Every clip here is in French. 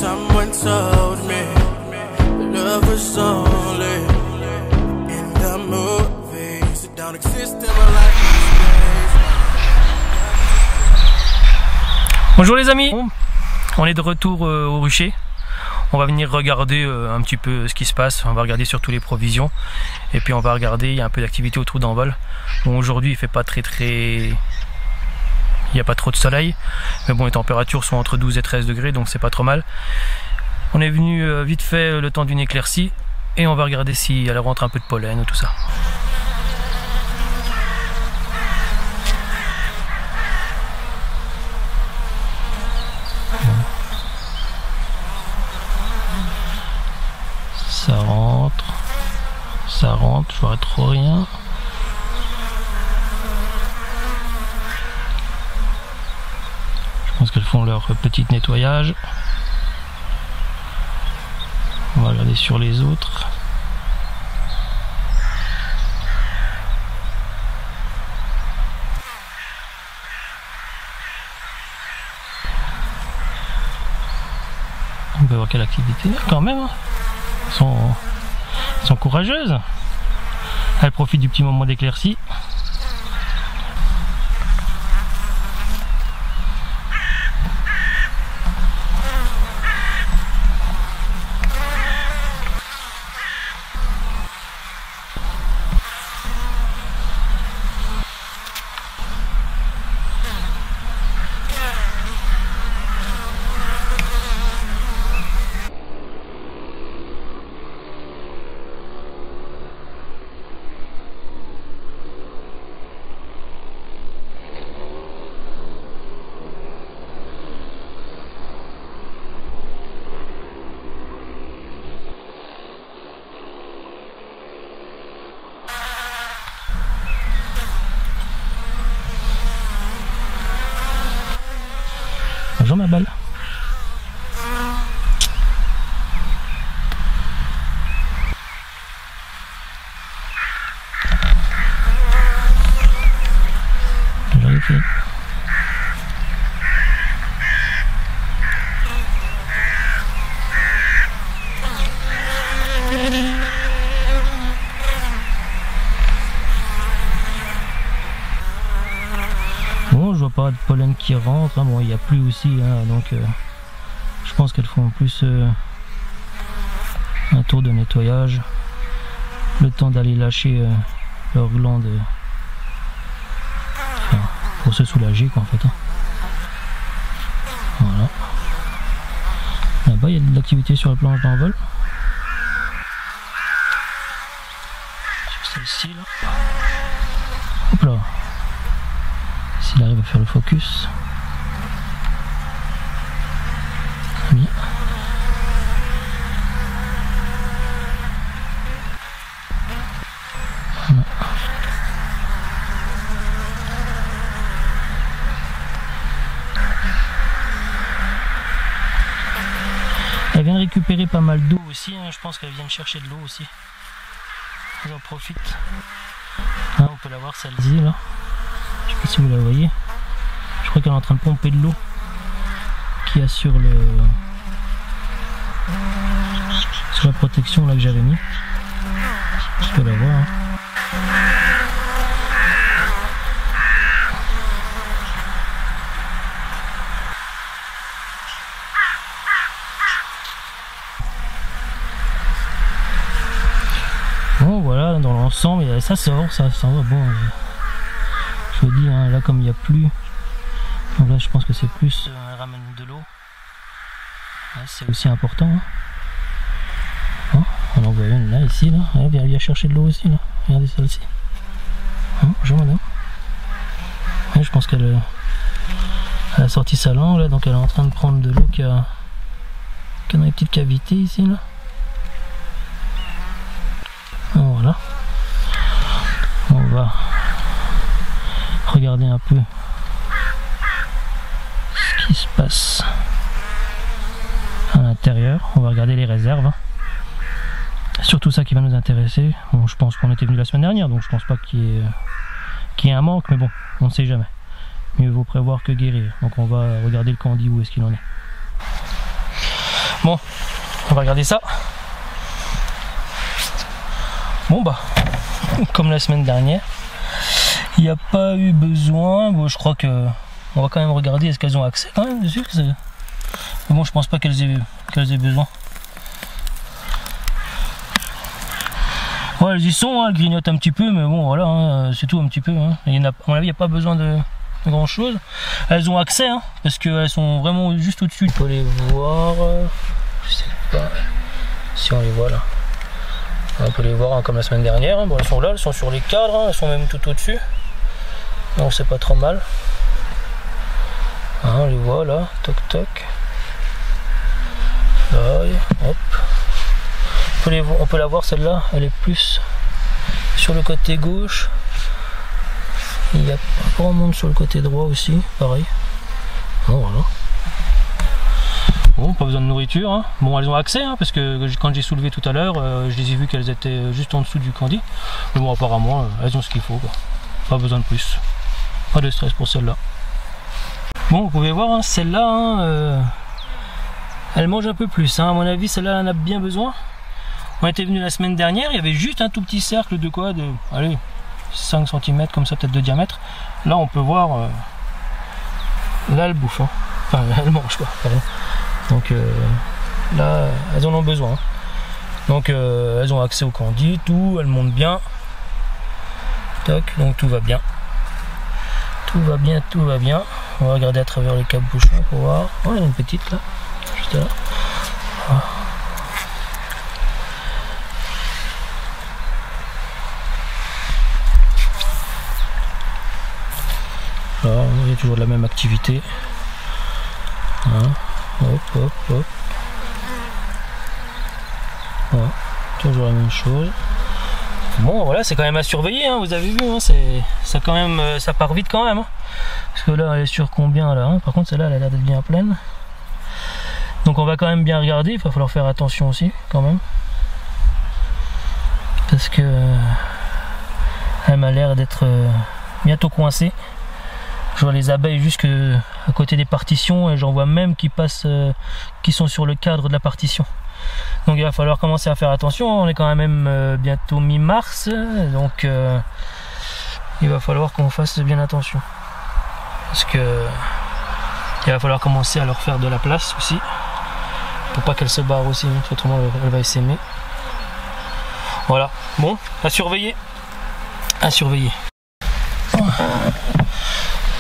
Someone told me love was only in the movies. It don't exist in my life. Bonjour les amis, on est de retour au rucher. On va venir regarder un petit peu ce qui se passe. On va regarder surtout les provisions. Et puis on va regarder, il y a un peu d'activité au trou d'envol. Bon, aujourd'hui il fait pas il n'y a pas trop de soleil. Mais bon, les températures sont entre 12 et 13 degrés, donc c'est pas trop mal. On est venu vite fait le temps d'une éclaircie. Et on va regarder si elle rentre un peu de pollen ou tout ça. Ça rentre, je vois trop rien. Je pense qu'elles font leur petit nettoyage. On va regarder sur les autres. On peut voir quelle activité quand même. Elles sont courageuses. Elles profitent du petit moment d'éclaircie. Bonjour ma balle. Jolie fille. Bon, je vois pas de pollen qui rentre, hein. Bon, il y a plus aussi, hein, donc je pense qu'elles font plus un tour de nettoyage, le temps d'aller lâcher leur glande, enfin, pour se soulager quoi en fait, hein. Voilà. Là-bas il y a de l'activité sur la planche d'envol. Sur celle-ci là. Hop là. S'il arrive à faire le focus. Très bien. Voilà. Elle vient de récupérer pas mal d'eau aussi, hein. Je pense qu'elle vient de chercher de l'eau aussi. J'en profite. Hein, on peut la voir celle-ci là. Je sais pas si vous la voyez. Je crois qu'elle est en train de pomper de l'eau qui a sur la protection là que j'avais mis. Je peux la voir, hein. Bon voilà, dans l'ensemble ça sort, ça va. Bon, je vous dis, hein, là comme il n'y a plus, donc là je pense que c'est plus elle ramène de l'eau. C'est aussi important, hein. Oh, on en voit une là, ici, là. Elle vient chercher de l'eau aussi là. Regardez celle-ci. Oh, bonjour madame. Ouais, je pense qu'elle a sorti sa langue là, donc elle est en train de prendre de l'eau qui a dans les petites cavités ici là. Oh, voilà. On va regarder un peu ce qui se passe à l'intérieur. On va regarder les réserves, hein. Surtout ça qui va nous intéresser. Bon, je pense qu'on était venu la semaine dernière, donc je pense pas qu'il y ait un manque, mais bon, on ne sait jamais. Mieux vaut prévoir que guérir. Donc on va regarder le candy, où est-ce qu'il en est. Bon, on va regarder ça. Bon bah, comme la semaine dernière, il n'y a pas eu besoin. Bon, je crois que on va quand même regarder est-ce qu'elles ont accès quand même dessus. Mais bon, je pense pas qu'elles aient besoin. Ouais, elles y sont, hein, elles grignotent un petit peu, mais bon voilà, hein, c'est tout un petit peu. Hein. À mon avis, il n'y a pas besoin de grand chose. Elles ont accès, hein, parce qu'elles sont vraiment juste au-dessus. On peut les voir, je sais pas si on les voit là. On peut les voir hein, comme la semaine dernière. Hein. Bon, elles sont là, elles sont sur les cadres, hein, elles sont même tout au-dessus. Donc c'est pas trop mal. Hein, on les voit là, toc toc. Là, hop. On peut la voir celle-là, elle est plus sur le côté gauche. Il n'y a pas grand monde sur le côté droit aussi, pareil. Bon, voilà. Bon, pas besoin de nourriture. Hein. Bon, elles ont accès, hein, parce que quand j'ai soulevé tout à l'heure, je les ai vues qu'elles étaient juste en dessous du candy. Mais bon, apparemment, elles ont ce qu'il faut, quoi. Pas besoin de plus. Pas de stress pour celle-là. Bon, vous pouvez voir, hein, celle-là, hein, elle mange un peu plus. Hein. À mon avis, celle-là, elle en a bien besoin. On était venu la semaine dernière, il y avait juste un tout petit cercle de quoi, de allez, 5 cm comme ça, peut-être de diamètre. Là, on peut voir, là, elle bouffe. Hein. Enfin, elle mange, quoi. Pardon. Donc là, elles en ont besoin. Donc elles ont accès au candy, tout, elles montent bien. Toc, donc tout va bien. Tout va bien, tout va bien. On va regarder à travers les capuchons pour voir. Oh, il y en a une petite là, juste là. Ah. Là, il y a toujours de la même activité. Hein. Hop, hop, hop. Voilà. Toujours la même chose. Bon, voilà, c'est quand même à surveiller, hein, vous avez vu, hein, ça quand même, ça part vite quand même. Hein. Parce que là, elle est sur combien là hein. Par contre, celle-là, elle a l'air d'être bien pleine. Donc on va quand même bien regarder, il va falloir faire attention aussi, quand même. Parce que elle m'a l'air d'être bientôt coincée. Je vois les abeilles jusque à côté des partitions et j'en vois même qui passent, qui sont sur le cadre de la partition. Donc il va falloir commencer à faire attention. On est quand même bientôt mi-mars, donc il va falloir qu'on fasse bien attention. Parce que il va falloir commencer à leur faire de la place aussi, pour pas qu'elle se barre aussi, autrement elle va s'aimer. Voilà, bon, à surveiller. À surveiller.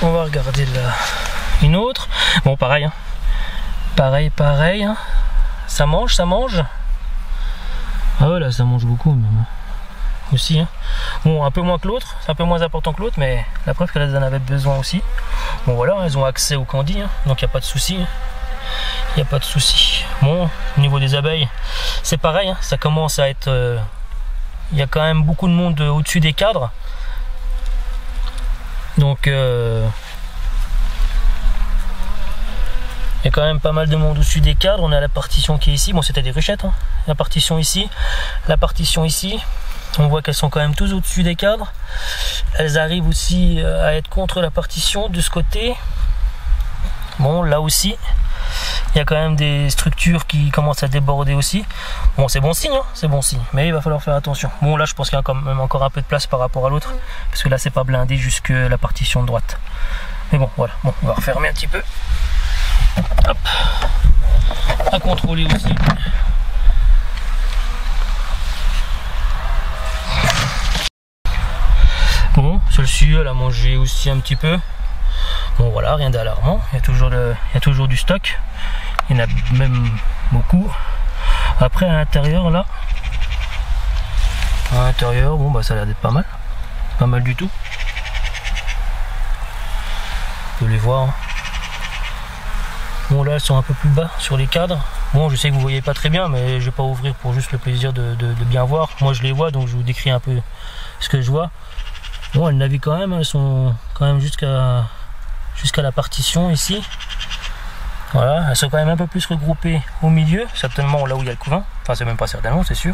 On va regarder là une autre. Bon, pareil, hein. Pareil, hein. Ça mange. Ah ouais, là, ça mange beaucoup même. Aussi, hein. Bon, un peu moins que l'autre, c'est un peu moins important que l'autre, mais la preuve qu'elles en avaient besoin aussi. Bon, voilà, elles ont accès au candy, hein. Donc il n'y a pas de souci. Hein. Il n'y a pas de souci. Bon, au niveau des abeilles, c'est pareil, hein. Ça commence à être... Il y a quand même beaucoup de monde au-dessus des cadres. Donc il y a quand même pas mal de monde au-dessus des cadres. On a la partition qui est ici. Bon, c'était des ruchettes. Hein. La partition ici. La partition ici. On voit qu'elles sont quand même tous au-dessus des cadres. Elles arrivent aussi à être contre la partition de ce côté. Bon, là aussi. Il y a quand même des structures qui commencent à déborder aussi. Bon, c'est bon signe, hein, c'est bon signe. Mais il va falloir faire attention. Bon, là, je pense qu'il y a quand même encore un peu de place par rapport à l'autre. Parce que là, c'est pas blindé jusque la partition de droite. Mais bon, voilà. Bon, on va refermer un petit peu. Hop. À contrôler aussi. Bon, celle-ci, elle a mangé aussi un petit peu. Bon, voilà, rien d'alarmant. Il y a toujours du stock. Il y en a même beaucoup. Après, à l'intérieur, là, à l'intérieur, bon, bah, ça a l'air d'être pas mal. Pas mal du tout. Vous pouvez les voir. Hein. Bon, là, elles sont un peu plus bas sur les cadres. Bon, je sais que vous voyez pas très bien, mais je vais pas ouvrir pour juste le plaisir de bien voir. Moi, je les vois, donc je vous décris un peu ce que je vois. Bon, elles naviguent quand même. Elles sont quand même jusqu'à la partition ici. Voilà, elles sont quand même un peu plus regroupées au milieu, certainement là où il y a le couvain. Enfin, c'est même pas certainement, c'est sûr.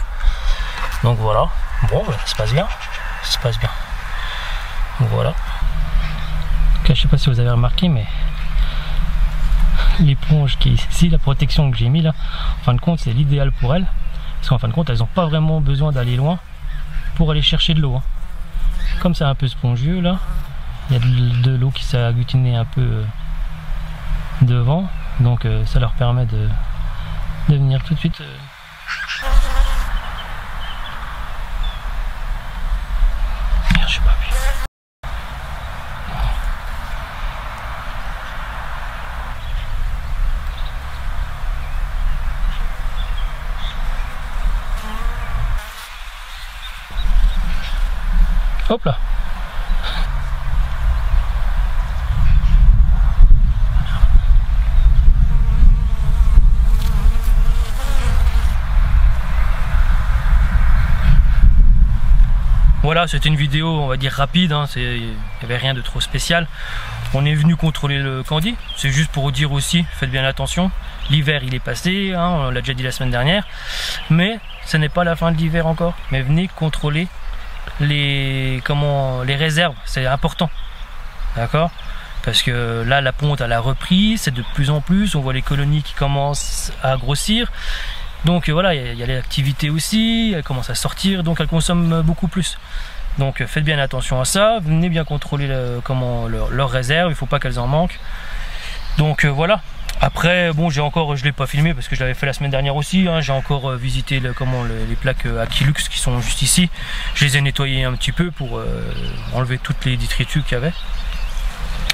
Donc voilà. Bon, ça se passe bien. Ça se passe bien. Donc voilà. Je sais pas si vous avez remarqué, mais l'éponge qui est ici, la protection que j'ai mis là, en fin de compte c'est l'idéal pour elles, parce qu'en fin de compte elles n'ont pas vraiment besoin d'aller loin pour aller chercher de l'eau, hein. Comme c'est un peu spongieux là, il y a de l'eau qui s'est agglutinée un peu devant, donc ça leur permet de venir tout de suite. Merde, je sais pas. Hop là. Voilà, c'était une vidéo on va dire rapide, hein, il n'y avait rien de trop spécial. On est venu contrôler le candy, c'est juste pour vous dire aussi, faites bien attention, l'hiver il est passé, hein, on l'a déjà dit la semaine dernière, mais ce n'est pas la fin de l'hiver encore, mais venez contrôler les réserves, c'est important, d'accord, parce que là la ponte elle a repris, c'est de plus en plus, on voit les colonies qui commencent à grossir, donc voilà, il y a l'activité aussi, elle commence à sortir, donc elle consomme beaucoup plus, donc faites bien attention à ça, venez bien contrôler leurs réserves, il ne faut pas qu'elles en manquent, donc voilà. Après, bon, je l'ai pas filmé parce que je l'avais fait la semaine dernière aussi, hein, j'ai encore visité les plaques Aquilux qui sont juste ici. Je les ai nettoyées un petit peu pour enlever toutes les détritus qu'il y avait.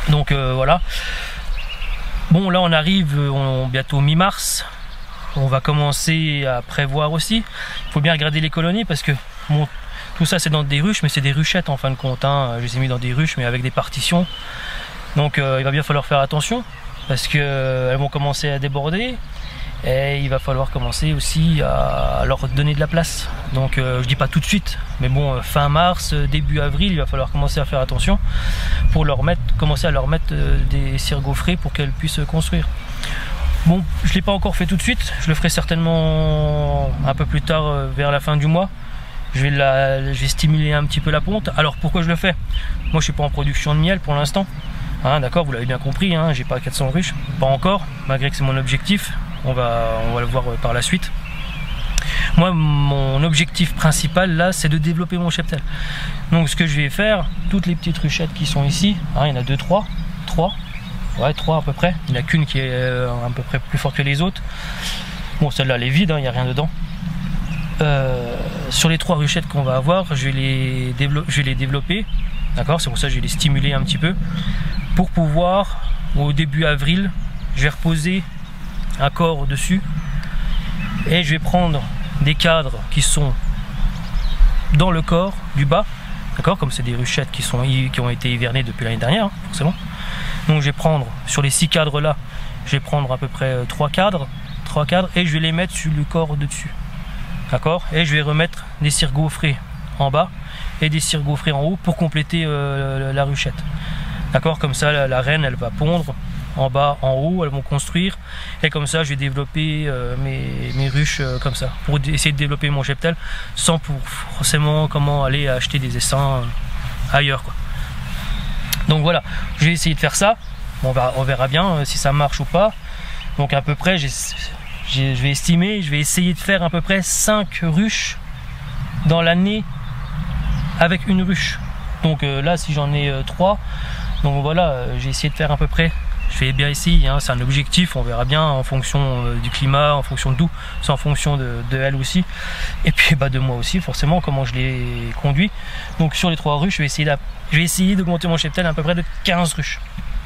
Donc voilà. Bon, là on arrive bientôt mi-mars. On va commencer à prévoir aussi. Il faut bien regarder les colonies parce que bon, tout ça c'est dans des ruches, mais c'est des ruchettes en fin de compte, hein. Je les ai mis dans des ruches mais avec des partitions. Donc il va bien falloir faire attention, parce qu'elles vont commencer à déborder et il va falloir commencer aussi à leur donner de la place. Donc je dis pas tout de suite, mais bon, fin mars, début avril, il va falloir commencer à faire attention pour commencer à leur mettre des cirgos frais pour qu'elles puissent construire. Bon, je l'ai pas encore fait tout de suite, je le ferai certainement un peu plus tard vers la fin du mois. Je vais stimuler un petit peu la ponte. Alors pourquoi je le fais? Moi je suis pas en production de miel pour l'instant. Hein, d'accord, vous l'avez bien compris, hein, j'ai pas 400 ruches, pas encore, malgré que c'est mon objectif, on va le voir par la suite. Moi, mon objectif principal là, c'est de développer mon cheptel. Donc ce que je vais faire, toutes les petites ruchettes qui sont ici, hein, il y en a 2, 3, ouais, 3 à peu près, il n'y en a qu'une qui est à peu près plus forte que les autres. Bon, celle-là elle est vide, hein, il n'y a rien dedans. Sur les 3 ruchettes qu'on va avoir, je vais les développer, d'accord, c'est pour ça que je vais les stimuler un petit peu, pour pouvoir, au début avril, je vais reposer un corps dessus et je vais prendre des cadres qui sont dans le corps du bas, d'accord, comme c'est des ruchettes qui ont été hivernées depuis l'année dernière, hein, forcément. Donc je vais prendre, sur les 6 cadres là, je vais prendre à peu près 3 cadres et je vais les mettre sur le corps de dessus, d'accord, et je vais remettre des cirgos frais en bas et des cirgos frais en haut pour compléter la ruchette. D'accord, comme ça la reine elle va pondre en bas, en haut, elles vont construire et comme ça je vais développer mes ruches comme ça pour essayer de développer mon cheptel sans forcément aller acheter des essaims ailleurs, quoi. Donc voilà, je vais essayer de faire ça, on verra bien si ça marche ou pas. Donc à peu près je vais estimer, je vais essayer de faire à peu près 5 ruches dans l'année avec une ruche. Donc là si j'en ai 3, donc voilà, j'ai essayé de faire à peu près, je vais bien essayer, hein, c'est un objectif, on verra bien en fonction du climat, en fonction de tout, c'est en fonction de elle aussi, et puis de moi aussi forcément, comment je les conduis. Donc sur les 3 ruches, je vais essayer d'augmenter mon cheptel à peu près de 15 ruches.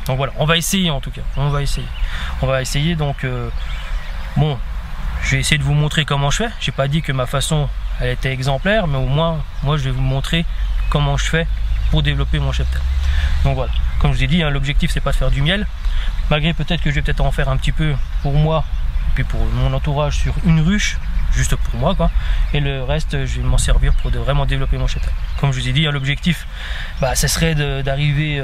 Donc voilà, on va essayer en tout cas, on va essayer, donc bon, je vais essayer de vous montrer comment je fais. J'ai pas dit que ma façon elle était exemplaire, mais au moins moi je vais vous montrer comment je fais pour développer mon cheptel. Donc voilà, comme je vous ai dit, hein, l'objectif c'est pas de faire du miel, malgré peut-être que je vais peut-être en faire un petit peu pour moi et puis pour mon entourage sur une ruche, juste pour moi quoi, et le reste je vais m'en servir pour vraiment développer mon cheptel. Comme je vous ai dit, hein, l'objectif ce serait d'arriver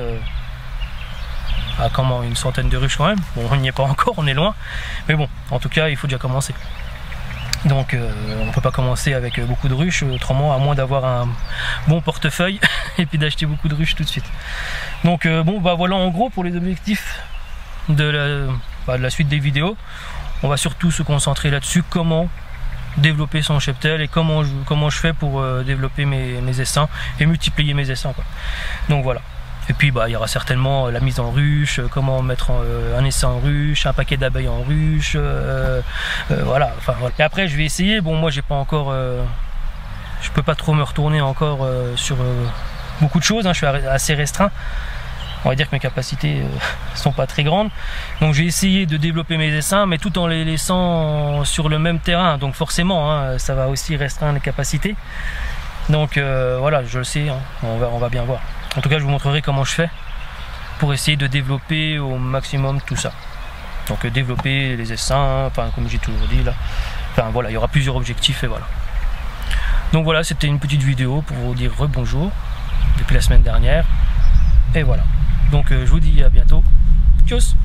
à une centaine de ruches quand même. Bon, on n'y est pas encore, on est loin, mais bon, en tout cas il faut déjà commencer. Donc on ne peut pas commencer avec beaucoup de ruches, autrement, à moins d'avoir un bon portefeuille et puis d'acheter beaucoup de ruches tout de suite. Donc bon, voilà en gros pour les objectifs de de la suite des vidéos, on va surtout se concentrer là-dessus, comment développer son cheptel et comment je fais pour développer mes essaims et multiplier mes essaims, quoi. Donc voilà. Et puis il y aura certainement la mise en ruche, comment mettre un essaim en ruche, un paquet d'abeilles en ruche, voilà. Et après je vais essayer, bon moi j'ai pas encore, je peux pas trop me retourner encore sur beaucoup de choses, hein. Je suis assez restreint. On va dire que mes capacités sont pas très grandes. Donc j'ai essayé de développer mes essaims, mais tout en les laissant sur le même terrain. Donc forcément, hein, ça va aussi restreindre les capacités. Donc voilà, je le sais, hein, on va bien voir. En tout cas, je vous montrerai comment je fais pour essayer de développer au maximum tout ça. Donc développer les essaims, enfin comme j'ai toujours dit là. Enfin voilà, il y aura plusieurs objectifs et voilà. Donc voilà, c'était une petite vidéo pour vous dire rebonjour depuis la semaine dernière. Et voilà. Donc je vous dis à bientôt. Tchuss!